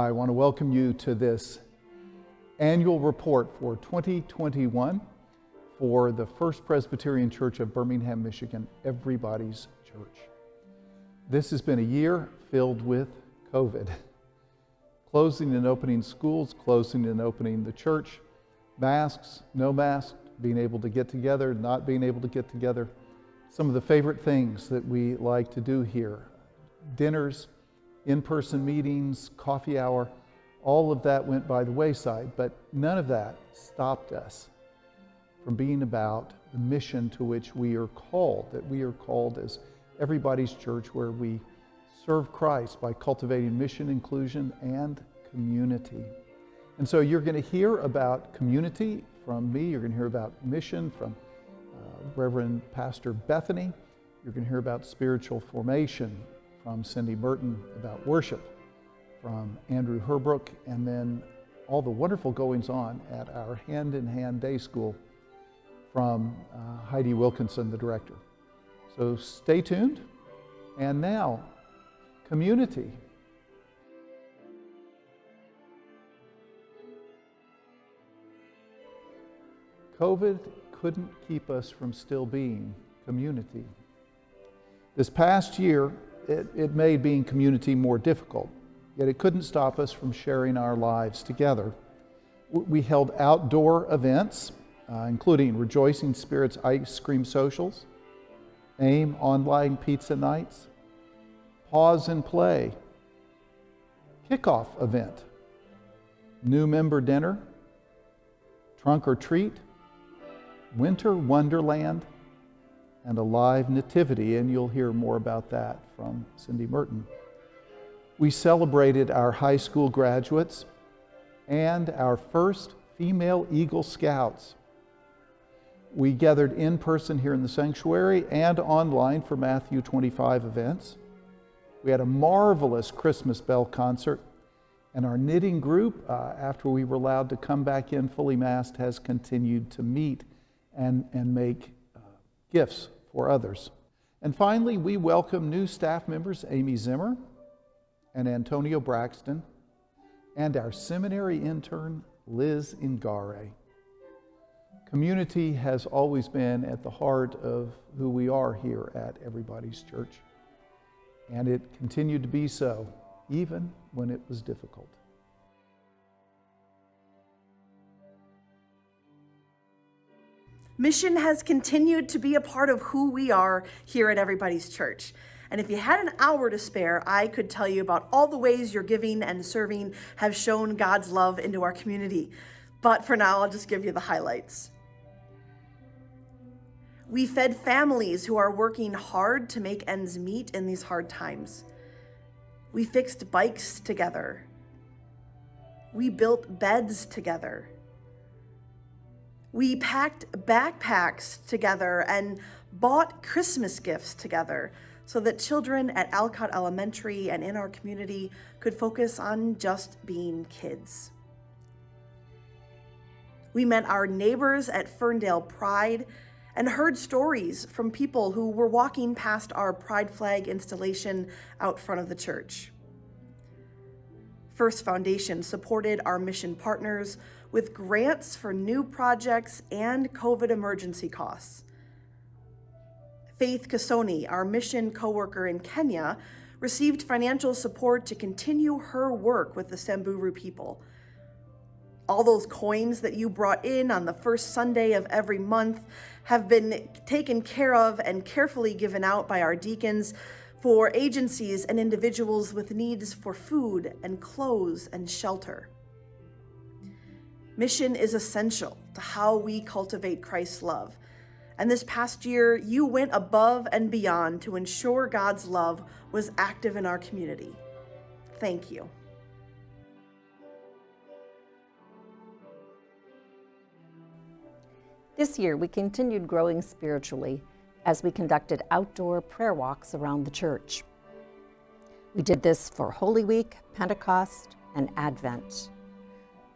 I want to welcome you to this annual report for 2021 for the First Presbyterian Church of Birmingham, Michigan, Everybody's Church. This has been a year filled with COVID. Closing and opening schools, closing and opening the church, masks, no masks, being able to get together, not being able to get together. Some of the favorite things that we like to do here, dinners, in-person meetings, coffee hour, all of that went by the wayside, but none of that stopped us from being about the mission to which we are called, that we are called as Everybody's Church, where we serve Christ by cultivating mission, inclusion, and community. And so you're going to hear about community from me, you're going to hear about mission from Reverend Pastor Bethany, you're going to hear about spiritual formation from Cindy Merton, about worship from Andrew Herbrook, and then all the wonderful goings on at our Hand in Hand Day School from Heidi Wilkinson, the director. So stay tuned. And now, community. COVID couldn't keep us from still being community. This past year, it made being community more difficult, yet it couldn't stop us from sharing our lives together. We held outdoor events, including Rejoicing Spirits ice cream socials, AIM online pizza nights, Pause and Play, kickoff event, new member dinner, trunk or treat, winter wonderland, and a live nativity, and you'll hear more about that from Cindy Merton. We celebrated our high school graduates and our first female Eagle Scouts. We gathered in person here in the sanctuary and online for Matthew 25 events. We had a marvelous Christmas bell concert, and our knitting group, after we were allowed to come back in fully masked, has continued to meet and make gifts for others. And finally, we welcome new staff members, Amy Zimmer and Antonio Braxton, and our seminary intern, Liz Ingare. Community has always been at the heart of who we are here at Everybody's Church, and it continued to be so, even when it was difficult. Mission has continued to be a part of who we are here at Everybody's Church. And if you had an hour to spare, I could tell you about all the ways your giving and serving have shown God's love into our community. But for now, I'll just give you the highlights. We fed families who are working hard to make ends meet in these hard times. We fixed bikes together. We built beds together. We packed backpacks together and bought Christmas gifts together so that children at Alcott Elementary and in our community could focus on just being kids. We met our neighbors at Ferndale Pride and heard stories from people who were walking past our pride flag installation out front of the church. First Foundation supported our mission partners with grants for new projects and COVID emergency costs. Faith Kasoni, our mission coworker in Kenya, received financial support to continue her work with the Samburu people. All those coins that you brought in on the first Sunday of every month have been taken care of and carefully given out by our deacons for agencies and individuals with needs for food and clothes and shelter. Mission is essential to how we cultivate Christ's love. And this past year, you went above and beyond to ensure God's love was active in our community. Thank you. This year, we continued growing spiritually as we conducted outdoor prayer walks around the church. We did this for Holy Week, Pentecost, and Advent.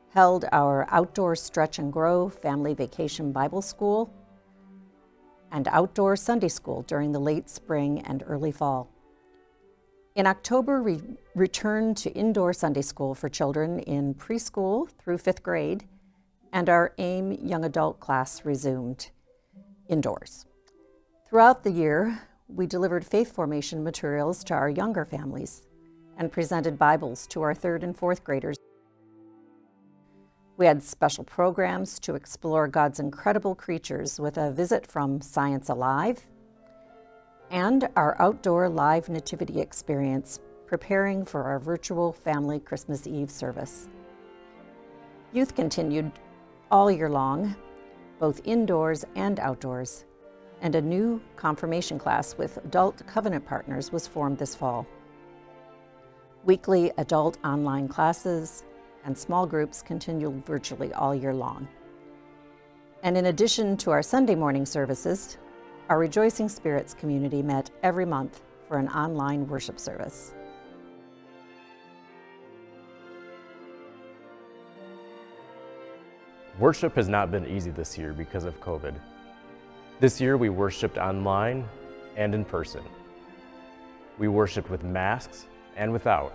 Held our outdoor Stretch and Grow Family Vacation Bible School and outdoor Sunday school during the late spring and early fall. In October, we returned to indoor Sunday school for children in preschool through 5th grade, and our AIM young adult class resumed indoors. Throughout the year, we delivered faith formation materials to our younger families and presented Bibles to our 3rd and 4th graders. We had special programs to explore God's incredible creatures with a visit from Science Alive and our outdoor live nativity experience, preparing for our virtual family Christmas Eve service. Youth continued all year long, both indoors and outdoors, and a new confirmation class with adult covenant partners was formed this fall. Weekly adult online classes and small groups continued virtually all year long. And in addition to our Sunday morning services, our Rejoicing Spirits community met every month for an online worship service. Worship has not been easy this year because of COVID. This year we worshiped online and in person. We worshiped with masks and without.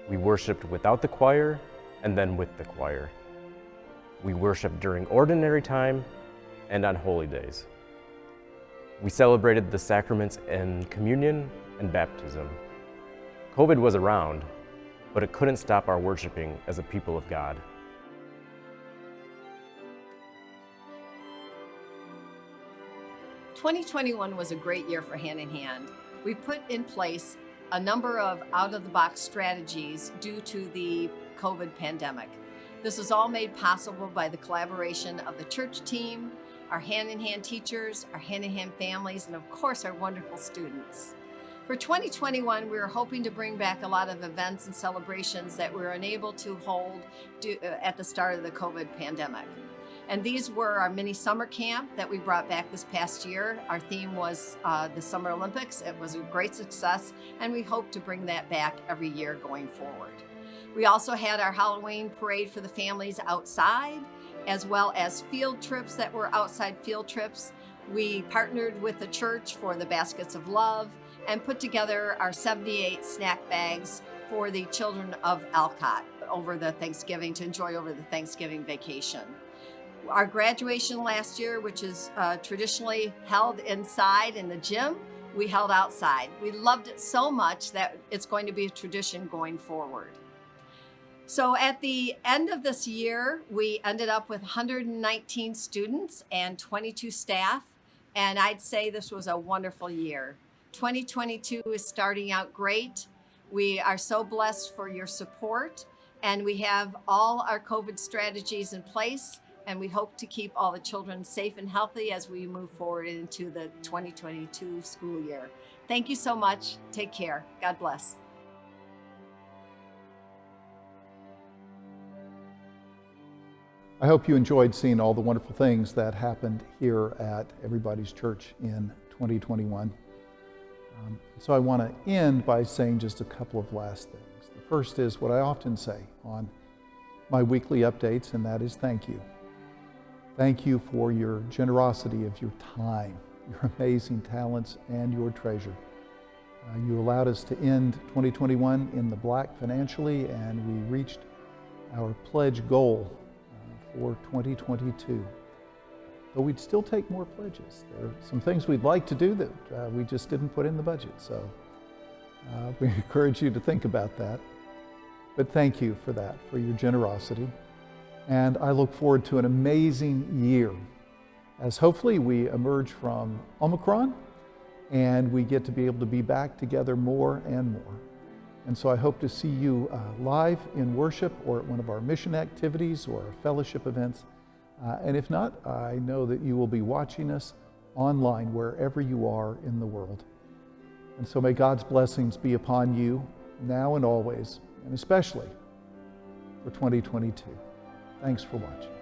We worshiped without the choir and then with the choir. We worshiped during ordinary time and on holy days. We celebrated the sacraments in communion and baptism. COVID was around, but it couldn't stop our worshiping as a people of God. "2021 was a great year for Hand in Hand. We put in place a number of out-of-the-box strategies due to the COVID pandemic. This was all made possible by the collaboration of the church team, our Hand in Hand teachers, our Hand in Hand families, and of course our wonderful students. For 2021, we were hoping to bring back a lot of events and celebrations that we were unable to hold at the start of the COVID pandemic. And these were our mini summer camp that we brought back this past year. Our theme was the Summer Olympics. It was a great success, and we hope to bring that back every year going forward. We also had our Halloween parade for the families outside, as well as field trips that were outside field trips. We partnered with the church for the Baskets of Love and put together our 78 snack bags for the children of Alcott over the Thanksgiving, to enjoy over the Thanksgiving vacation. Our graduation last year, which is traditionally held inside in the gym, we held outside. We loved it so much that it's going to be a tradition going forward. So at the end of this year, we ended up with 119 students and 22 staff, and I'd say this was a wonderful year. 2022 is starting out great. We are so blessed for your support, and we have all our COVID strategies in place, and we hope to keep all the children safe and healthy as we move forward into the 2022 school year. Thank you so much. Take care. God bless. I hope you enjoyed seeing all the wonderful things that happened here at Everybody's Church in 2021. So I want to end by saying just a couple of last things. The first is what I often say on my weekly updates, and that is thank you. Thank you for your generosity of your time, your amazing talents, and your treasure. You allowed us to end 2021 in the black financially, and we reached our pledge goal for 2022. But we'd still take more pledges. There are some things we'd like to do that we just didn't put in the budget. So we encourage you to think about that. But thank you for that, for your generosity. And I look forward to an amazing year as hopefully we emerge from Omicron and we get to be able to be back together more and more. And so I hope to see you live in worship or at one of our mission activities or our fellowship events. And if not, I know that you will be watching us online wherever you are in the world. And so may God's blessings be upon you now and always, and especially for 2022. Thanks for watching.